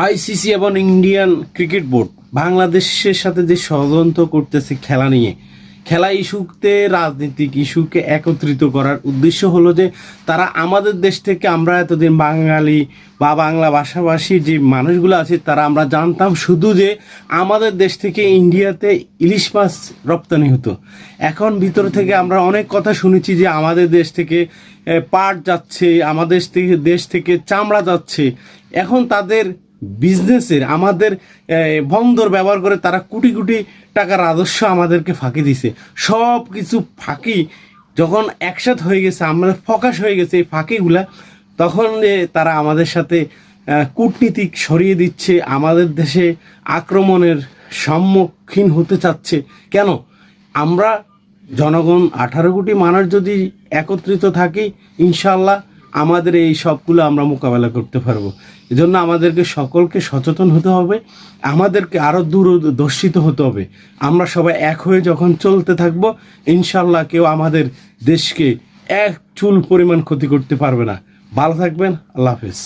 ICC এবং Indian cricket board বাংলাদেশের সাথে যে ষড়যন্ত্র করতেছে খেলা নিয়ে, খেলা ইস্যুতে রাজনৈতিক ইস্যুকে একত্রিত করার উদ্দেশ্য হলো যে তারা আমাদের দেশ থেকে, আমরা এতদিন বাঙালি বা বাংলা ভাষাভাষী যে মানুষগুলো আছে তারা আমরা জানতাম শুধু যে আমাদের দেশ থেকে ইন্ডিয়াতে ইলিশ মাছ রপ্তানি হতো। এখন ভিতর থেকে আমরা অনেক কথা শুনেছি যে আমাদের দেশ থেকে পাট যাচ্ছে, আমাদের দেশ থেকে চামড়া যাচ্ছে। এখন তাদের বিজনেসের আমাদের বন্দর ব্যবহার করে তারা কোটি কোটি টাকার রাজস্ব আমাদেরকে ফাঁকি দিছে। সব কিছু ফাঁকি যখন একসাথে হয়ে গেছে, আমরা ফোকাস হয়ে গেছে এই ফাঁকিগুলা, তখন যে তারা আমাদের সাথে কূটনীতিক সরিয়ে দিচ্ছে, আমাদের দেশে আক্রমণের সম্মুখীন হতে চাচ্ছে। কেন? আমরা জনগণ 18 কোটি মানুষ যদি একত্রিত থাকি, ইনশাল্লাহ আমাদের এই সবগুলো আমরা মোকাবেলা করতে পারবো। এজন্য আমাদেরকে সকলকে সচেতন হতে হবে, আমাদেরকে আরও দূরদর্শিত হতে হবে। আমরা সবাই এক হয়ে যখন চলতে থাকবো, ইনশাল্লাহ কেউ আমাদের দেশকে এক চুল পরিমাণ ক্ষতি করতে পারবে না। ভালো থাকবেন, আল্লাহ হাফেজ।